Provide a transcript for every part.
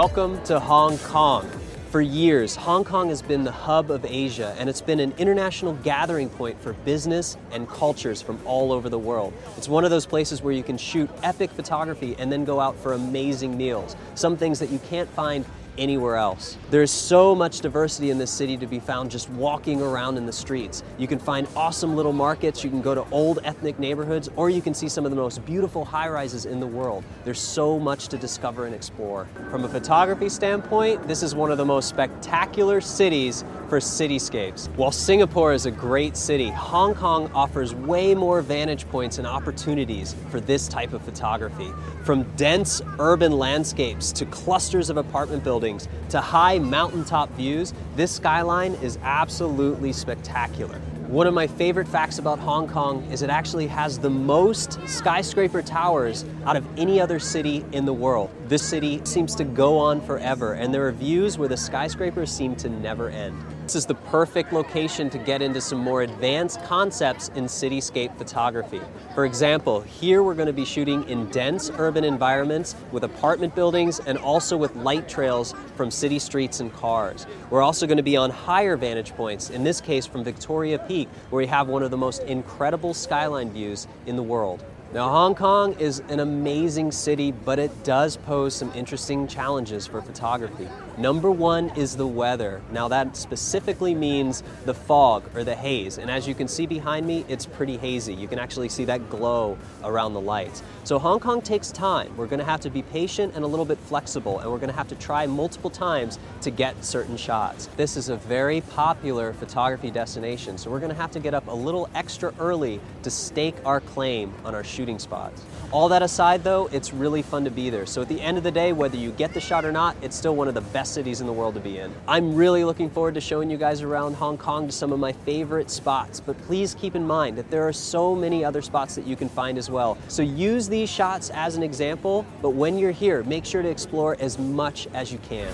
Welcome to Hong Kong. For years, Hong Kong has been the hub of Asia, and it's been an international gathering point for business and cultures from all over the world. It's one of those places where you can shoot epic photography and then go out for amazing meals, some things that you can't find anywhere else. There's so much diversity in this city to be found just walking around in the streets. You can find awesome little markets, you can go to old ethnic neighborhoods, or you can see some of the most beautiful high-rises in the world. There's so much to discover and explore. From a photography standpoint, this is one of the most spectacular cities for cityscapes. While Singapore is a great city, Hong Kong offers way more vantage points and opportunities for this type of photography. From dense urban landscapes to clusters of apartment buildings to high mountaintop views, this skyline is absolutely spectacular. One of my favorite facts about Hong Kong is it actually has the most skyscraper towers out of any other city in the world. This city seems to go on forever, and there are views where the skyscrapers seem to never end. This is the perfect location to get into some more advanced concepts in cityscape photography. For example, here we're going to be shooting in dense urban environments with apartment buildings and also with light trails from city streets and cars. We're also going to be on higher vantage points, in this case from Victoria Peak, where we have one of the most incredible skyline views in the world. Now, Hong Kong is an amazing city, but it does pose some interesting challenges for photography. Number one is the weather. Now, that specifically means the fog or the haze. And as you can see behind me, it's pretty hazy. You can actually see that glow around the lights. So Hong Kong takes time. We're gonna have to be patient and a little bit flexible, and we're gonna have to try multiple times to get certain shots. This is a very popular photography destination, so we're gonna have to get up a little extra early to stake our claim on our shooting spots. All that aside though, it's really fun to be there. So at the end of the day, whether you get the shot or not, it's still one of the best cities in the world to be in. I'm really looking forward to showing you guys around Hong Kong to some of my favorite spots, but please keep in mind that there are so many other spots that you can find as well. So use these shots as an example, but when you're here, make sure to explore as much as you can.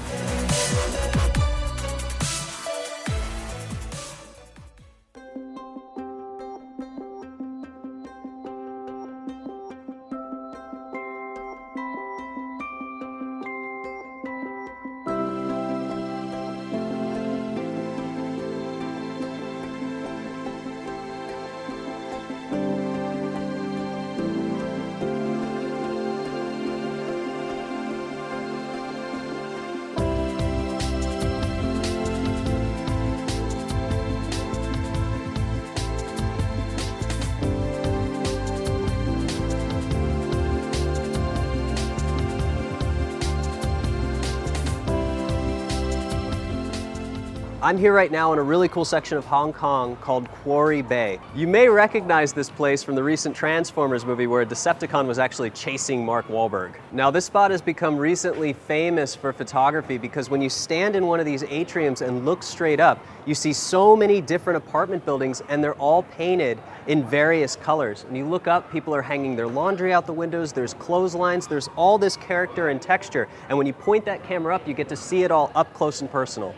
I'm here right now in a really cool section of Hong Kong called Quarry Bay. You may recognize this place from the recent Transformers movie where a Decepticon was actually chasing Mark Wahlberg. Now, this spot has become recently famous for photography because when you stand in one of these atriums and look straight up, you see so many different apartment buildings and they're all painted in various colors. And you look up, people are hanging their laundry out the windows, there's clotheslines, there's all this character and texture. And when you point that camera up, you get to see it all up close and personal.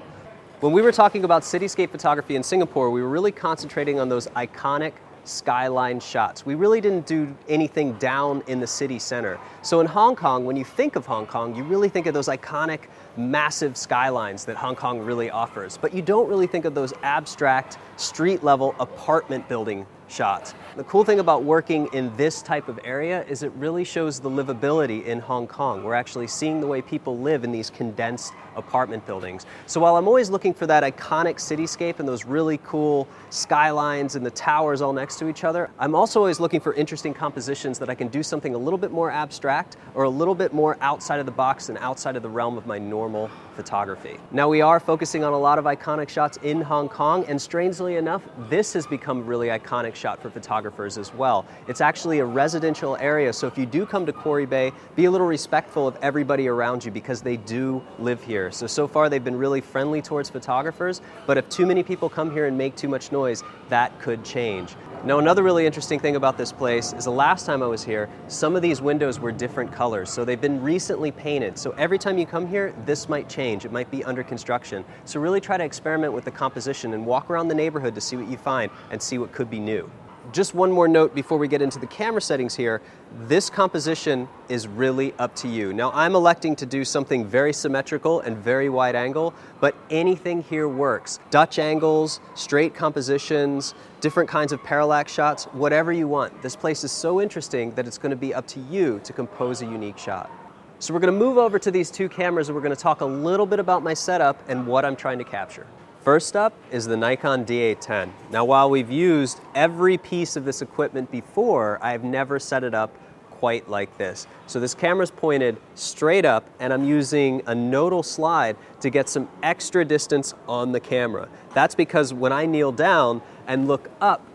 When we were talking about cityscape photography in Singapore, we were really concentrating on those iconic skyline shots. We really didn't do anything down in the city center. So in Hong Kong, when you think of Hong Kong, you really think of those iconic, massive skylines that Hong Kong really offers. But you don't really think of those abstract, street-level apartment building shots. The cool thing about working in this type of area is it really shows the livability in Hong Kong. We're actually seeing the way people live in these condensed apartment buildings. So while I'm always looking for that iconic cityscape and those really cool skylines and the towers all next to each other, I'm also always looking for interesting compositions that I can do something a little bit more abstract or a little bit more outside of the box and outside of the realm of my normal photography. Now, we are focusing on a lot of iconic shots in Hong Kong, and strangely enough, this has become a really iconic shot for photographers as well. It's actually a residential area, so if you do come to Quarry Bay, be a little respectful of everybody around you because they do live here. So far they've been really friendly towards photographers, but if too many people come here and make too much noise, that could change. Now, another really interesting thing about this place is the last time I was here, some of these windows were different colors, so they've been recently painted. So every time you come here, this might change. It might be under construction. So really try to experiment with the composition and walk around the neighborhood to see what you find and see what could be new. Just one more note before we get into the camera settings here. This composition is really up to you. Now, I'm electing to do something very symmetrical and very wide angle, but anything here works. Dutch angles, straight compositions, different kinds of parallax shots, whatever you want. This place is so interesting that it's going to be up to you to compose a unique shot. So we're going to move over to these two cameras and we're going to talk a little bit about my setup and what I'm trying to capture. First up is the Nikon D810. Now, while we've used every piece of this equipment before, I've never set it up quite like this. So this camera's pointed straight up and I'm using a nodal slide to get some extra distance on the camera. That's because when I kneel down and look up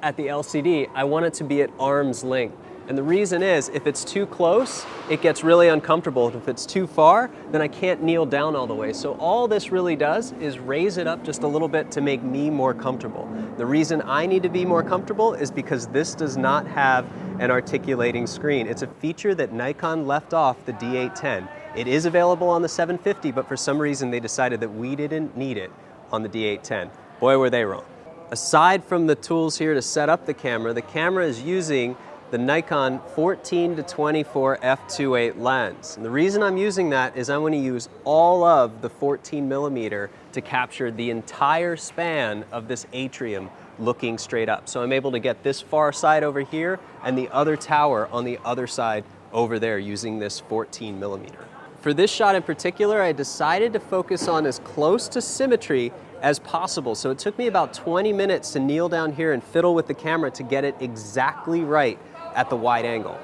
at the LCD, I want it to be at arm's length. And the reason is, if it's too close, it gets really uncomfortable. If it's too far, then I can't kneel down all the way. So all this really does is raise it up just a little bit to make me more comfortable. The reason I need to be more comfortable is because this does not have an articulating screen. It's a feature that Nikon left off the D810. It is available on the 750, but for some reason they decided that we didn't need it on the D810. Boy, were they wrong. Aside from the tools here to set up the camera is using the Nikon 14-24 f2.8 lens. And the reason I'm using that is I'm going to use all of the 14mm to capture the entire span of this atrium looking straight up. So I'm able to get this far side over here and the other tower on the other side over there using this 14mm. For this shot in particular, I decided to focus on as close to symmetry as possible. So it took me about 20 minutes to kneel down here and fiddle with the camera to get it exactly right at the wide angle.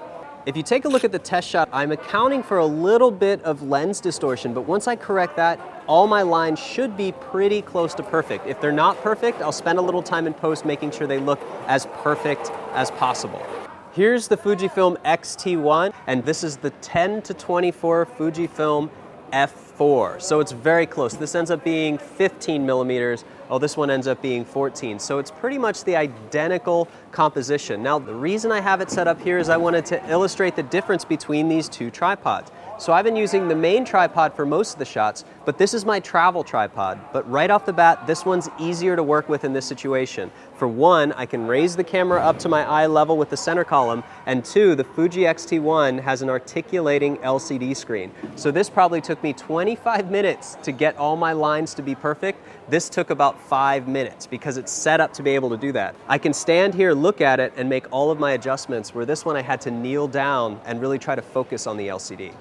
If you take a look at the test shot, I'm accounting for a little bit of lens distortion, but once I correct that, all my lines should be pretty close to perfect. If they're not perfect, I'll spend a little time in post making sure they look as perfect as possible. Here's the Fujifilm X-T1, and this is the 10-24 Fujifilm f4. So it's very close. This ends up being 15mm. Oh, this one ends up being 14. So it's pretty much the identical composition. Now, the reason I have it set up here is I wanted to illustrate the difference between these two tripods. So I've been using the main tripod for most of the shots, but this is my travel tripod. But right off the bat, this one's easier to work with in this situation. For one, I can raise the camera up to my eye level with the center column, and two, the Fuji X-T1 has an articulating LCD screen. So this probably took me 25 minutes to get all my lines to be perfect. This took about 5 minutes because it's set up to be able to do that. I can stand here, look at it, and make all of my adjustments, where this one I had to kneel down and really try to focus on the LCD.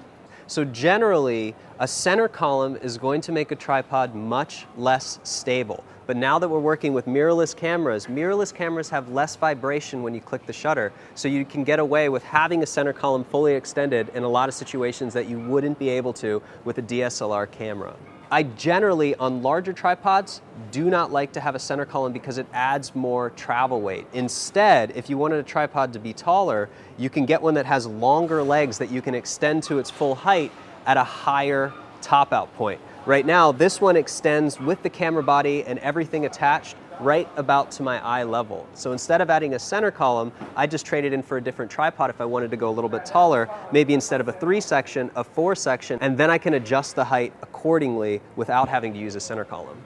So generally, a center column is going to make a tripod much less stable. But now that we're working with mirrorless cameras have less vibration when you click the shutter, so you can get away with having a center column fully extended in a lot of situations that you wouldn't be able to with a DSLR camera. I generally, on larger tripods, do not like to have a center column because it adds more travel weight. Instead, if you wanted a tripod to be taller, you can get one that has longer legs that you can extend to its full height at a higher top out point. Right now, this one extends with the camera body and everything attached right about to my eye level. So instead of adding a center column, I just traded in for a different tripod if I wanted to go a little bit taller, maybe instead of a 3-section, a 4-section, and then I can adjust the height accordingly without having to use a center column.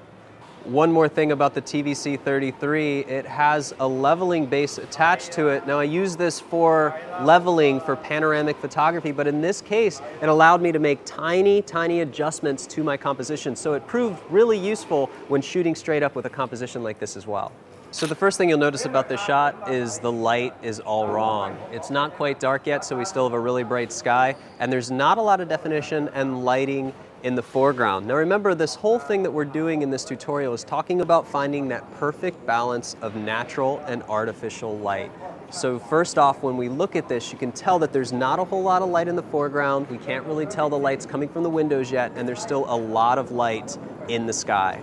One more thing about the TVC33, it has a leveling base attached to it. Now I use this for leveling for panoramic photography, but in this case, it allowed me to make tiny, tiny adjustments to my composition. So it proved really useful when shooting straight up with a composition like this as well. So the first thing you'll notice about this shot is the light is all wrong. It's not quite dark yet, so we still have a really bright sky, and there's not a lot of definition and lighting in the foreground. Now remember, this whole thing that we're doing in this tutorial is talking about finding that perfect balance of natural and artificial light. So first off, when we look at this, you can tell that there's not a whole lot of light in the foreground. We can't really tell the light's coming from the windows yet, and there's still a lot of light in the sky.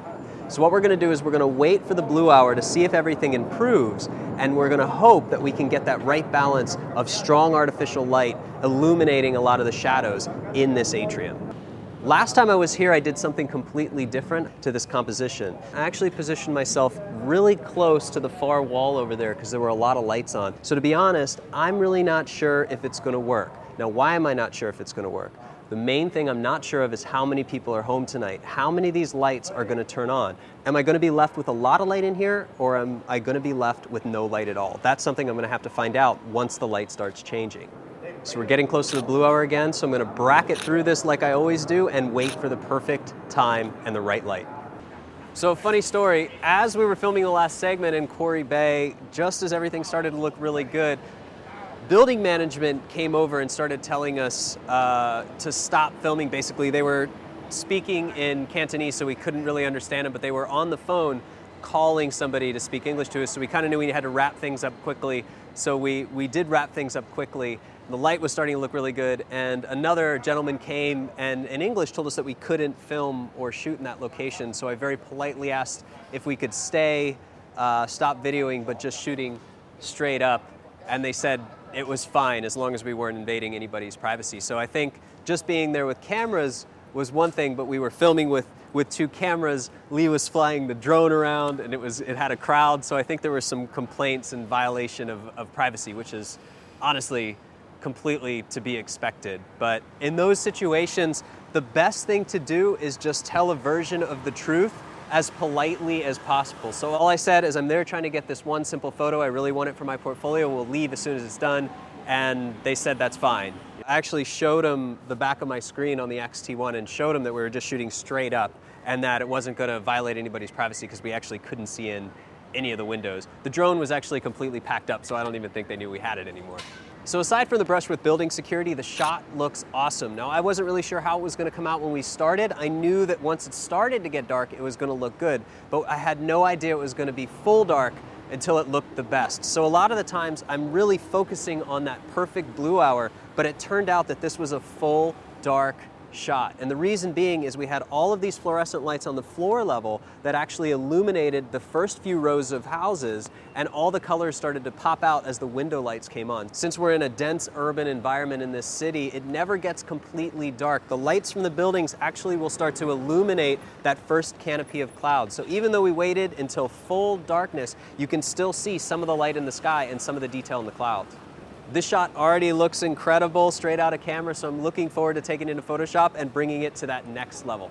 So what we're going to do is we're going to wait for the blue hour to see if everything improves, and we're going to hope that we can get that right balance of strong artificial light illuminating a lot of the shadows in this atrium. Last time I was here, I did something completely different to this composition. I actually positioned myself really close to the far wall over there because there were a lot of lights on. So to be honest, I'm really not sure if it's going to work. Now, why am I not sure if it's going to work? The main thing I'm not sure of is how many people are home tonight. How many of these lights are going to turn on? Am I going to be left with a lot of light in here, or am I going to be left with no light at all? That's something I'm going to have to find out once the light starts changing. So we're getting close to the blue hour again, so I'm going to bracket through this like I always do and wait for the perfect time and the right light. So funny story, as we were filming the last segment in Quarry Bay, just as everything started to look really good, building management came over and started telling us to stop filming. Basically, they were speaking in Cantonese, so we couldn't really understand them, but they were on the phone calling somebody to speak English to us, so we kind of knew we had to wrap things up quickly. So we did wrap things up quickly. The light was starting to look really good, and another gentleman came and in English told us that we couldn't film or shoot in that location, so I very politely asked if we could stay, stop videoing, but just shooting straight up, and they said it was fine as long as we weren't invading anybody's privacy. So I think just being there with cameras was one thing, but we were filming with two cameras. Lee was flying the drone around, and it had a crowd, so I think there were some complaints and violation of privacy, which is honestly completely to be expected. But in those situations, the best thing to do is just tell a version of the truth as politely as possible. So all I said is I'm there trying to get this one simple photo. I really want it for my portfolio. We'll leave as soon as it's done. And they said that's fine. I actually showed them the back of my screen on the X-T1 and showed them that we were just shooting straight up and that it wasn't going to violate anybody's privacy because we actually couldn't see in any of the windows. The drone was actually completely packed up, so I don't even think they knew we had it anymore. So aside from the brush with building security, the shot looks awesome. Now, I wasn't really sure how it was going to come out when we started. I knew that once it started to get dark, it was going to look good, but I had no idea it was going to be full dark until it looked the best. So a lot of the times, I'm really focusing on that perfect blue hour, but it turned out that this was a full dark shot. And the reason being is we had all of these fluorescent lights on the floor level that actually illuminated the first few rows of houses, and all the colors started to pop out as the window lights came on. Since we're in a dense urban environment in this city, it never gets completely dark. The lights from the buildings actually will start to illuminate that first canopy of clouds. So even though we waited until full darkness, you can still see some of the light in the sky and some of the detail in the clouds. This shot already looks incredible straight out of camera, so I'm looking forward to taking it into Photoshop and bringing it to that next level.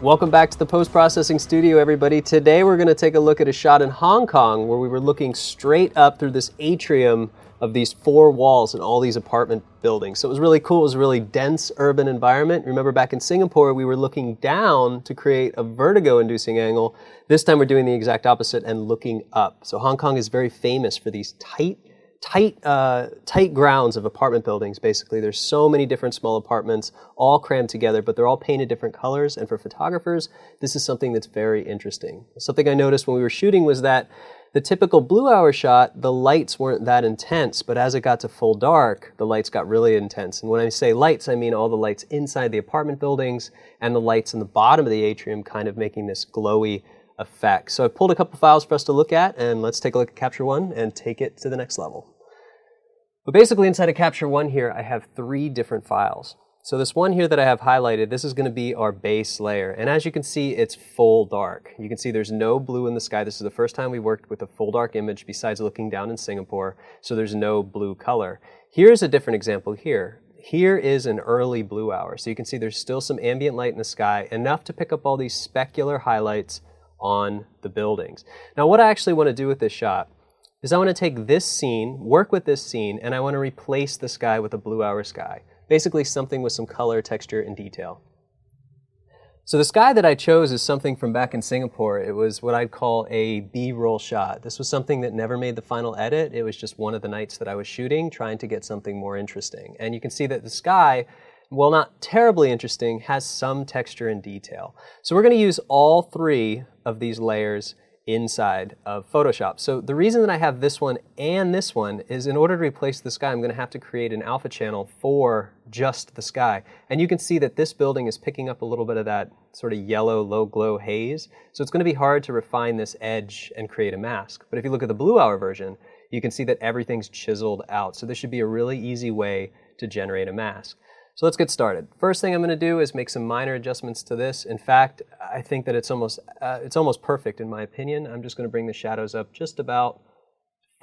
Welcome back to the post-processing studio, everybody. Today we're going to take a look at a shot in Hong Kong where we were looking straight up through this atrium of these four walls and all these apartment buildings. So it was really cool. It was a really dense urban environment. Remember back in Singapore, we were looking down to create a vertigo-inducing angle. This time we're doing the exact opposite and looking up. So Hong Kong is very famous for these tight grounds of apartment buildings, basically. There's so many different small apartments all crammed together, but they're all painted different colors. And for photographers, this is something that's very interesting. Something I noticed when we were shooting was that the typical blue hour shot, the lights weren't that intense, but as it got to full dark, the lights got really intense. And when I say lights, I mean all the lights inside the apartment buildings and the lights in the bottom of the atrium kind of making this glowy effect. So I pulled a couple files for us to look at, and let's take a look at Capture One and take it to the next level. But basically inside of Capture One here, I have three different files. So this one here that I have highlighted, this is going to be our base layer. And as you can see, it's full dark. You can see there's no blue in the sky. This is the first time we worked with a full dark image besides looking down in Singapore. So there's no blue color. Here's a different example here. Here is an early blue hour. So you can see there's still some ambient light in the sky, enough to pick up all these specular highlights on the buildings. Now what I actually want to do with this shot is I want to take this scene, work with this scene, and I want to replace the sky with a blue hour sky. Basically something with some color, texture, and detail. So the sky that I chose is something from back in Singapore. It was what I'd call a B-roll shot. This was something that never made the final edit. It was just one of the nights that I was shooting, trying to get something more interesting. And you can see that the sky, while not terribly interesting, has some texture and detail. So we're going to use all three of these layers inside of Photoshop. So the reason that I have this one and this one is in order to replace the sky, I'm going to have to create an alpha channel for just the sky. And you can see that this building is picking up a little bit of that sort of yellow, low glow haze. So it's going to be hard to refine this edge and create a mask. But if you look at the Blue Hour version, you can see that everything's chiseled out. So this should be a really easy way to generate a mask. So let's get started. First thing I'm going to do is make some minor adjustments to this. In fact, I think that it's almost perfect in my opinion. I'm just going to bring the shadows up just about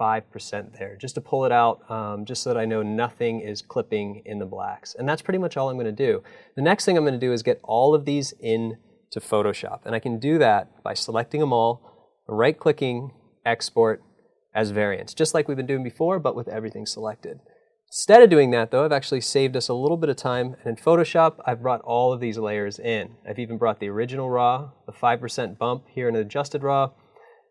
5% there, just to pull it out, just so that I know nothing is clipping in the blacks. And that's pretty much all I'm going to do. The next thing I'm going to do is get all of these into Photoshop. And I can do that by selecting them all, right-clicking, export as variants, just like we've been doing before, but with everything selected. Instead of doing that, though, I've actually saved us a little bit of time, and in Photoshop, I've brought all of these layers in. I've even brought the original RAW, the 5% bump here in adjusted RAW,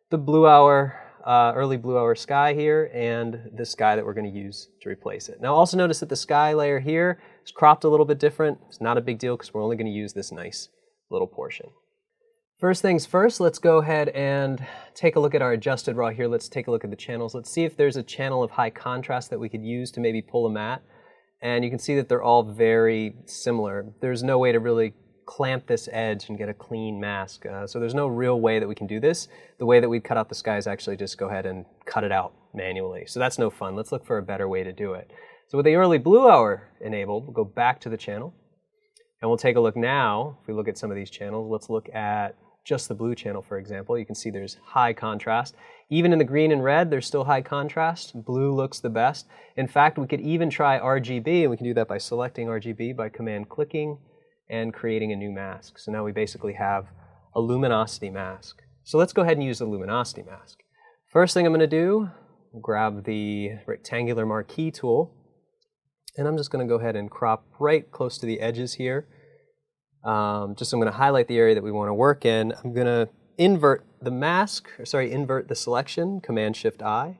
the Blue Hour, early Blue Hour sky here, and the sky that we're going to use to replace it. Now, also notice that the sky layer here is cropped a little bit different. It's not a big deal because we're only going to use this nice little portion. First things first, let's go ahead and take a look at our adjusted RAW here. Let's take a look at the channels. Let's see if there's a channel of high contrast that we could use to maybe pull a matte. And you can see that they're all very similar. There's no way to really clamp this edge and get a clean mask. So there's no real way that we can do this. The way that we cut out the sky is actually just go ahead and cut it out manually. So that's no fun. Let's look for a better way to do it. So with the early Blue Hour enabled, we'll go back to the channel. And we'll take a look now. If we look at some of these channels, let's look at just the blue channel, for example. You can see there's high contrast. Even in the green and red, there's still high contrast. Blue looks the best. In fact, we could even try RGB, and we can do that by selecting RGB by command-clicking and creating a new mask. So now we basically have a luminosity mask. So let's go ahead and use the luminosity mask. First thing I'm going to do, grab the rectangular marquee tool, and I'm just going to go ahead and crop right close to the edges here. I'm going to highlight the area that we want to work in. I'm going to invert the selection, Command-Shift-I,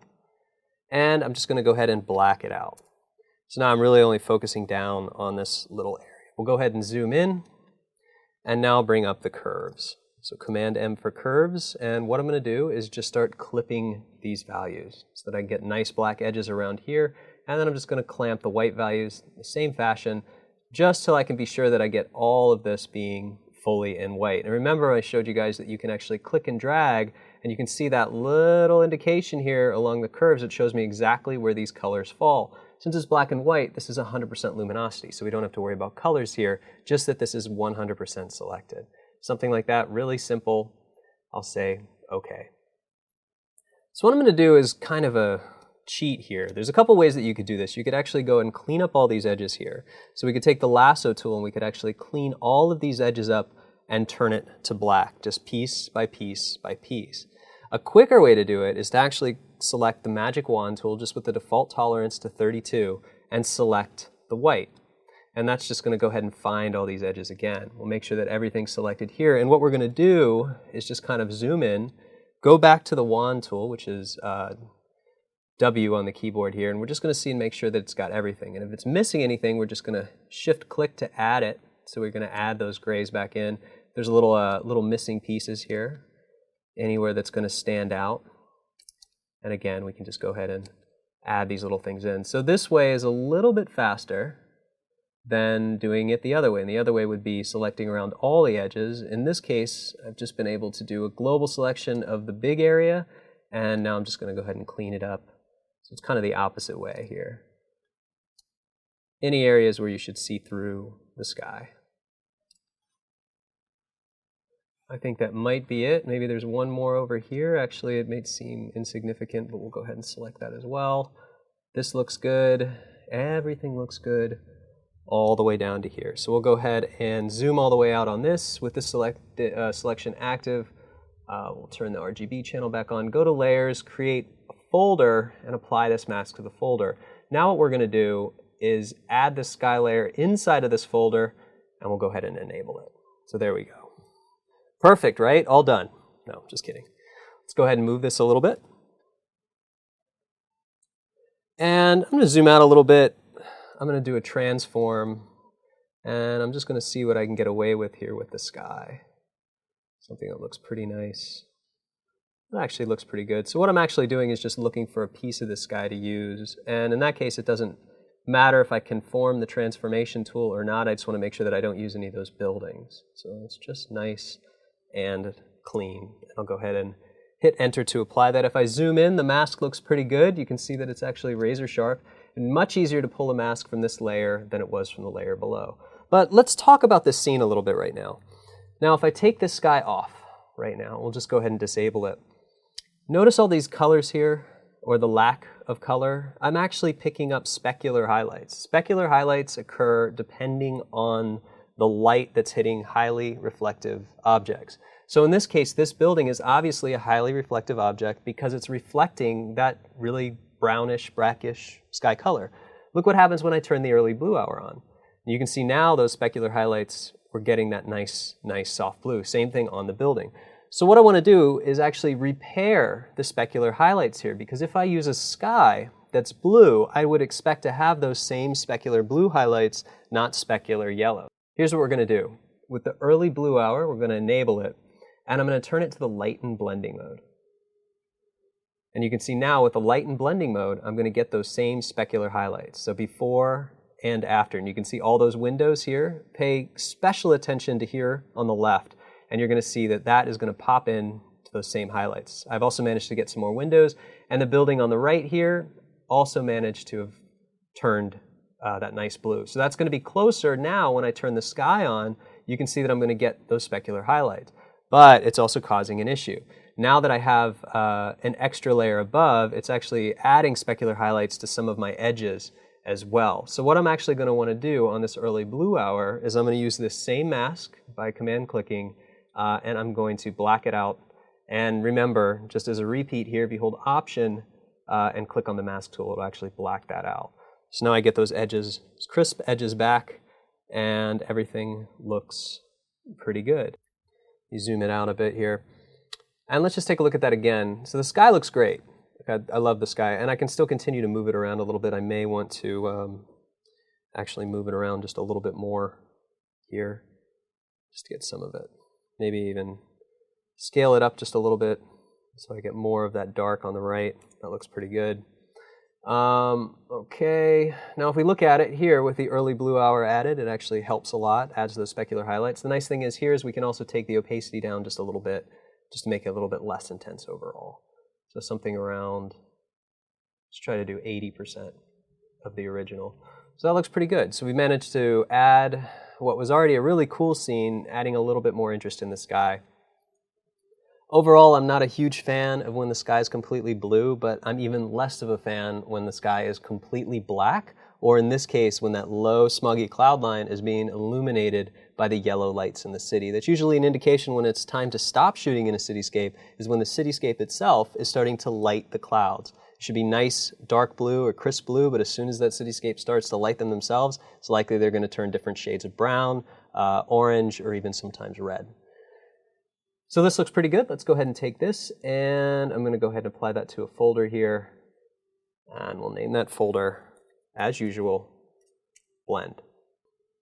and I'm just going to go ahead and black it out. So now I'm really only focusing down on this little area. We'll go ahead and zoom in, and now bring up the curves. So Command-M for curves, and what I'm going to do is just start clipping these values so that I get nice black edges around here, and then I'm just going to clamp the white values in the same fashion, just till I can be sure that I get all of this being fully in white. And remember, I showed you guys that you can actually click and drag, and you can see that little indication here along the curves. It shows me exactly where these colors fall. Since it's black and white, this is 100% luminosity, so we don't have to worry about colors here, just that this is 100% selected. Something like that, really simple. I'll say, okay. So what I'm going to do is kind of a cheat here. There's a couple ways that you could do this. You could actually go and clean up all these edges here. So we could take the lasso tool and we could actually clean all of these edges up and turn it to black, just piece by piece by piece. A quicker way to do it is to actually select the magic wand tool just with the default tolerance to 32 and select the white. And that's just going to go ahead and find all these edges again. We'll make sure that everything's selected here. And what we're going to do is just kind of zoom in, go back to the wand tool, which is W on the keyboard here, and we're just going to see and make sure that it's got everything. And if it's missing anything, we're just going to shift-click to add it. So we're going to add those grays back in. There's a little missing pieces here, anywhere that's going to stand out. And again, we can just go ahead and add these little things in. So this way is a little bit faster than doing it the other way. And the other way would be selecting around all the edges. In this case, I've just been able to do a global selection of the big area, and now I'm just going to go ahead and clean it up. So it's kind of the opposite way here. Any areas where you should see through the sky. I think that might be it. Maybe there's one more over here. Actually, it may seem insignificant, but we'll go ahead and select that as well. This looks good. Everything looks good all the way down to here. So we'll go ahead and zoom all the way out on this with the selection active. We'll turn the RGB channel back on, go to layers, create a folder, and apply this mask to the folder. Now what we're going to do is add the sky layer inside of this folder, and we'll go ahead and enable it. So there we go. Perfect, right? All done. No, just kidding. Let's go ahead and move this a little bit. And I'm going to zoom out a little bit. I'm going to do a transform, and I'm just going to see what I can get away with here with the sky. Something that looks pretty nice. That actually looks pretty good. So what I'm actually doing is just looking for a piece of the sky to use. And in that case, it doesn't matter if I conform the transformation tool or not. I just want to make sure that I don't use any of those buildings. So it's just nice and clean. And I'll go ahead and hit enter to apply that. If I zoom in, the mask looks pretty good. You can see that it's actually razor sharp and much easier to pull a mask from this layer than it was from the layer below. But let's talk about this scene a little bit right now. Now, if I take this sky off right now, we'll just go ahead and disable it. Notice all these colors here, or the lack of color. I'm actually picking up specular highlights. Specular highlights occur depending on the light that's hitting highly reflective objects. So in this case, this building is obviously a highly reflective object because it's reflecting that really brownish, brackish sky color. Look what happens when I turn the early blue hour on. You can see now those specular highlights, we're getting that nice soft blue. Same thing on the building. So what I want to do is actually repair the specular highlights here, because if I use a sky that's blue, I would expect to have those same specular blue highlights, not specular yellow. Here's what we're going to do. With the early blue hour, we're going to enable it, and I'm going to turn it to the lighten blending mode. And you can see now with the lighten blending mode, I'm going to get those same specular highlights. So before and after, and you can see all those windows here. Pay special attention to here on the left. And you're going to see that that is going to pop in to those same highlights. I've also managed to get some more windows, and the building on the right here also managed to have turned that nice blue. So that's going to be closer now. When I turn the sky on, you can see that I'm going to get those specular highlights. But it's also causing an issue. Now that I have an extra layer above, it's actually adding specular highlights to some of my edges as well. So what I'm actually going to want to do on this early blue hour is I'm going to use this same mask by command clicking, and I'm going to black it out. And remember, just as a repeat here, if you hold Option and click on the mask tool, it'll actually black that out. So now I get those edges, crisp edges back, and everything looks pretty good. You zoom it out a bit here. And let's just take a look at that again. So the sky looks great. I love the sky, and I can still continue to move it around a little bit. I may want to actually move it around just a little bit more here, just to get some of it. Maybe even scale it up just a little bit so I get more of that dark on the right. That looks pretty good. Okay, now if we look at it here with the early blue hour added, it actually helps a lot, adds those specular highlights. The nice thing is here is we can also take the opacity down just a little bit, just to make it a little bit less intense overall. So something around, let's try to do 80% of the original. So that looks pretty good. So we managed to add what was already a really cool scene, adding a little bit more interest in the sky. Overall, I'm not a huge fan of when the sky is completely blue, but I'm even less of a fan when the sky is completely black, or in this case, when that low, smoggy cloud line is being illuminated by the yellow lights in the city. That's usually an indication when it's time to stop shooting in a cityscape, is when the cityscape itself is starting to light the clouds. It should be nice, dark blue or crisp blue, but as soon as that cityscape starts to light them themselves, it's likely they're going to turn different shades of brown, orange, or even sometimes red. So this looks pretty good. Let's go ahead and take this, and I'm going to go ahead and apply that to a folder here, and we'll name that folder, as usual, Blend.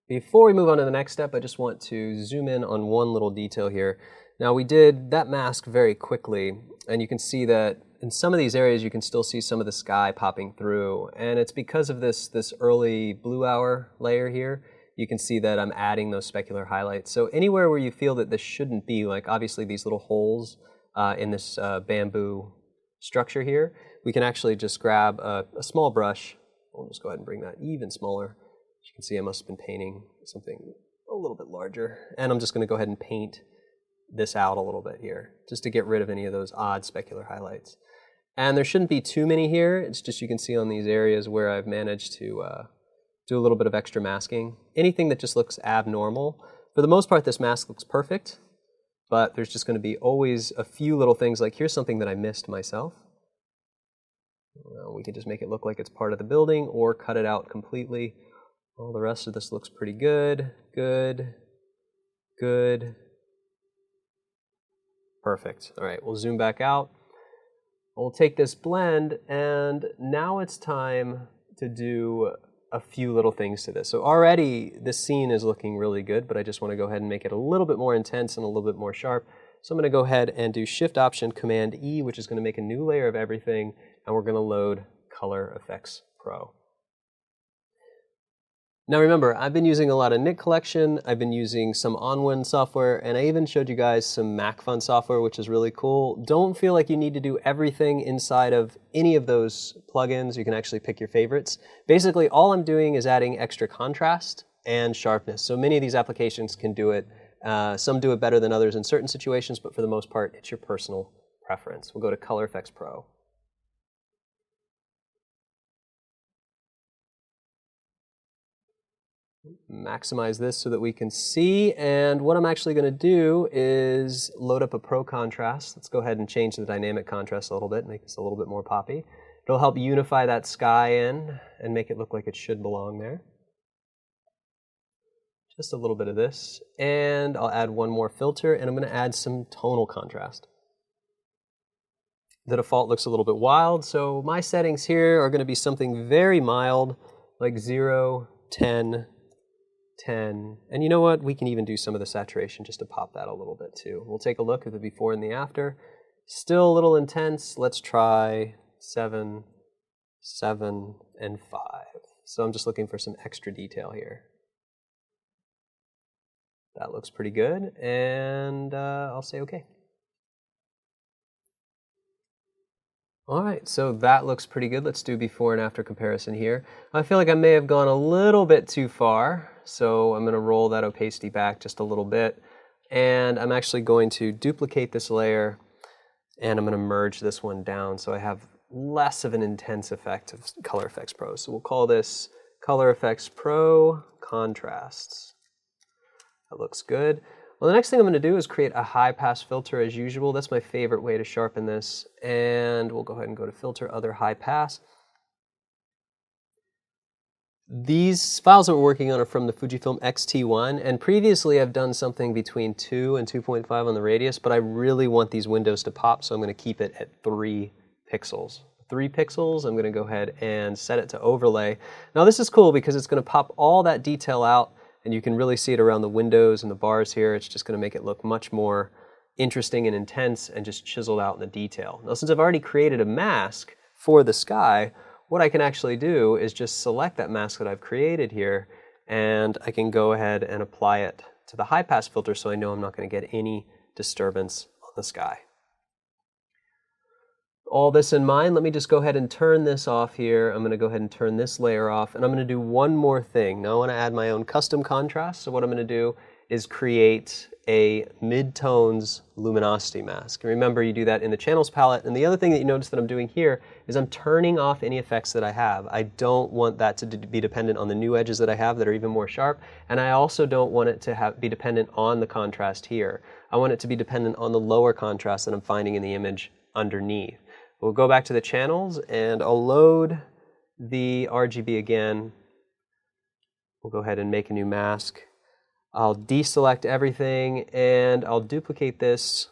Before we move on to the next step, I just want to zoom in on one little detail here. Now, we did that mask very quickly, and you can see that in some of these areas you can still see some of the sky popping through, and it's because of this early blue hour layer here. You can see that I'm adding those specular highlights. So anywhere where you feel that this shouldn't be, like obviously these little holes in this bamboo structure here, we can actually just grab a small brush. I'll just go ahead and bring that even smaller. As you can see, I must have been painting something a little bit larger. And I'm just going to go ahead and paint this out a little bit here, just to get rid of any of those odd specular highlights. And there shouldn't be too many here. It's just you can see on these areas where I've managed to do a little bit of extra masking. Anything that just looks abnormal. For the most part, this mask looks perfect, but there's just going to be always a few little things, like here's something that I missed myself. We can just make it look like it's part of the building or cut it out completely. All the rest of this looks pretty good. Good. Good. Perfect. All right, we'll zoom back out. We'll take this blend, and now it's time to do a few little things to this. So already this scene is looking really good, but I just want to go ahead and make it a little bit more intense and a little bit more sharp. So I'm going to go ahead and do Shift Option Command E, which is going to make a new layer of everything, and we're going to load Color Efex Pro. Now remember, I've been using a lot of Nik Collection, I've been using some OnWin software, and I even showed you guys some MacFun software, which is really cool. Don't feel like you need to do everything inside of any of those plugins. You can actually pick your favorites. Basically, all I'm doing is adding extra contrast and sharpness. So many of these applications can do it. Some do it better than others in certain situations, but for the most part, it's your personal preference. We'll go to Color Efex Pro. Maximize this so that we can see, and what I'm actually going to do is load up a Pro Contrast. Let's go ahead and change the dynamic contrast a little bit, make this a little bit more poppy. It'll help unify that sky in and make it look like it should belong there. Just a little bit of this, and I'll add one more filter, and I'm going to add some tonal contrast. The default looks a little bit wild, so my settings here are going to be something very mild, like 0, 10, 10, and you know what? We can even do some of the saturation just to pop that a little bit too. We'll take a look at the before and the after. Still a little intense. Let's try 7, 7, and 5. So I'm just looking for some extra detail here. That looks pretty good, and I'll say okay. All right, so that looks pretty good. Let's do before and after comparison here. I feel like I may have gone a little bit too far, so I'm going to roll that opacity back just a little bit. And I'm actually going to duplicate this layer, and I'm going to merge this one down so I have less of an intense effect of Color Efex Pro. So we'll call this Color Efex Pro Contrasts. That looks good. Well, the next thing I'm going to do is create a high pass filter as usual. That's my favorite way to sharpen this. And we'll go ahead and go to Filter, Other, High Pass. These files that we're working on are from the Fujifilm X-T1, and previously I've done something between 2 and 2.5 on the radius, but I really want these windows to pop, so I'm going to keep it at 3 pixels. 3 pixels, I'm going to go ahead and set it to overlay. Now this is cool because it's going to pop all that detail out, and you can really see it around the windows and the bars here. It's just going to make it look much more interesting and intense and just chiseled out in the detail. Now, since I've already created a mask for the sky, what I can actually do is just select that mask that I've created here, and I can go ahead and apply it to the high pass filter so I know I'm not going to get any disturbance on the sky. All this in mind, let me just go ahead and turn this off here. I'm going to go ahead and turn this layer off, and I'm going to do one more thing. Now I want to add my own custom contrast, so what I'm going to do is create a mid-tones luminosity mask. And remember, you do that in the channels palette, and the other thing that you notice that I'm doing here is I'm turning off any effects that I have. I don't want that to be dependent on the new edges that I have that are even more sharp, and I also don't want it to be dependent on the contrast here. I want it to be dependent on the lower contrast that I'm finding in the image underneath. We'll go back to the channels, and I'll load the RGB again. We'll go ahead and make a new mask. I'll deselect everything, and I'll duplicate this,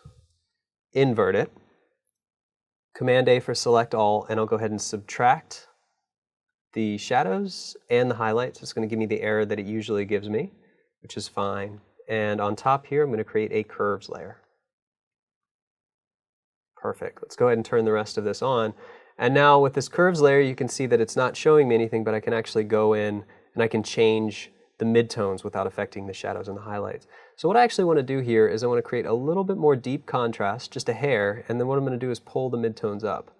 invert it, Command A for select all, and I'll go ahead and subtract the shadows and the highlights. It's going to give me the error that it usually gives me, which is fine. And on top here, I'm going to create a curves layer. Perfect. Let's go ahead and turn the rest of this on. And now with this curves layer, you can see that it's not showing me anything, but I can actually go in and I can change the midtones without affecting the shadows and the highlights. So what I actually want to do here is I want to create a little bit more deep contrast, just a hair, and then what I'm going to do is pull the midtones up.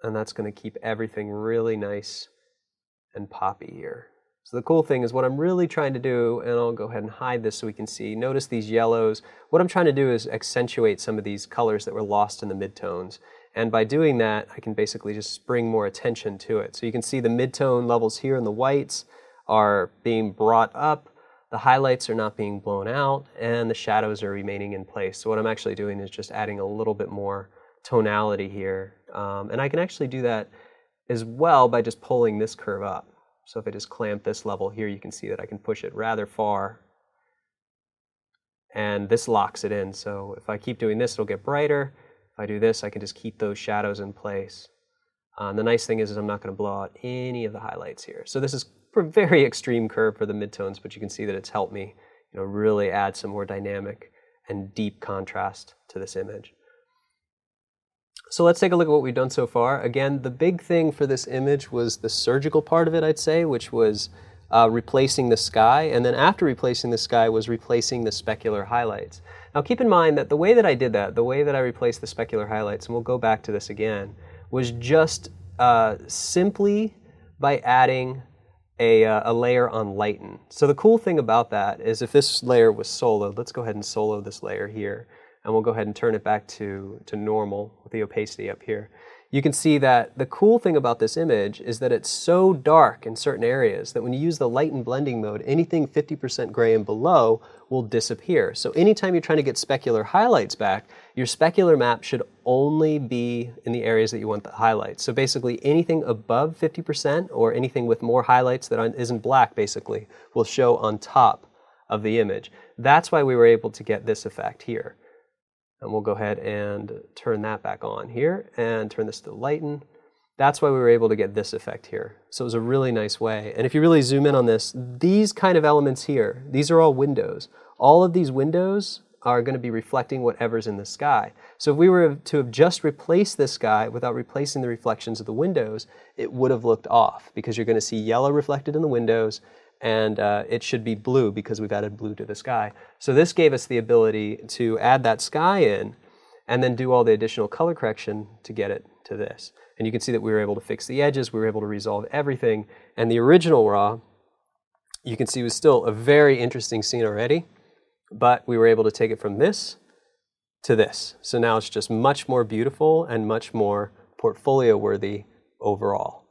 And that's going to keep everything really nice and poppy here. So the cool thing is what I'm really trying to do, and I'll go ahead and hide this so we can see, notice these yellows. What I'm trying to do is accentuate some of these colors that were lost in the midtones. And by doing that, I can basically just bring more attention to it. So you can see the midtone levels here in the whites are being brought up, the highlights are not being blown out, and the shadows are remaining in place. So what I'm actually doing is just adding a little bit more tonality here. And I can actually do that as well by just pulling this curve up. So if I just clamp this level here, you can see that I can push it rather far. And this locks it in. So if I keep doing this, it'll get brighter. If I do this, I can just keep those shadows in place. The nice thing is I'm not going to blow out any of the highlights here. So this is a very extreme curve for the midtones, but you can see that it's helped me, really add some more dynamic and deep contrast to this image. So let's take a look at what we've done so far. Again, the big thing for this image was the surgical part of it, I'd say, which was replacing the sky, and then after replacing the sky was replacing the specular highlights. Now keep in mind that the way that I did that, the way that I replaced the specular highlights, and we'll go back to this again, was just simply by adding a layer on lighten. So the cool thing about that is if this layer was soloed, let's go ahead and solo this layer here, and we'll go ahead and turn it back to normal with the opacity up here. You can see that the cool thing about this image is that it's so dark in certain areas that when you use the lighten blending mode, anything 50% gray and below will disappear. So anytime you're trying to get specular highlights back, your specular map should only be in the areas that you want the highlights. So basically anything above 50% or anything with more highlights that isn't black basically will show on top of the image. That's why we were able to get this effect here. And we'll go ahead and turn that back on here and turn this to lighten. That's why we were able to get this effect here. So it was a really nice way. And if you really zoom in on this, these kind of elements here, these are all windows. All of these windows are going to be reflecting whatever's in the sky. So if we were to have just replaced this sky without replacing the reflections of the windows, it would have looked off because you're going to see yellow reflected in the windows, and it should be blue because we've added blue to the sky. So this gave us the ability to add that sky in and then do all the additional color correction to get it to this. And you can see that we were able to fix the edges, we were able to resolve everything, and the original RAW, you can see, was still a very interesting scene already, but we were able to take it from this to this. So now it's just much more beautiful and much more portfolio worthy overall.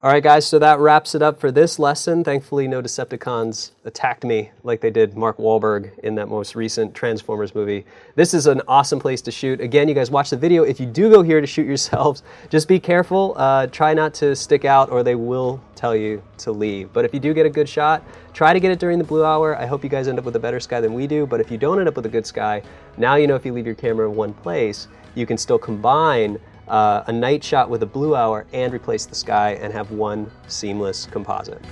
All right, guys, so that wraps it up for this lesson. Thankfully, no Decepticons attacked me like they did Mark Wahlberg in that most recent Transformers movie. This is an awesome place to shoot. Again, you guys watch the video. If you do go here to shoot yourselves, just be careful. Try not to stick out or they will tell you to leave. But if you do get a good shot, try to get it during the blue hour. I hope you guys end up with a better sky than we do. But if you don't end up with a good sky, now you know if you leave your camera in one place, you can still combine a night shot with a blue hour and replace the sky and have one seamless composite.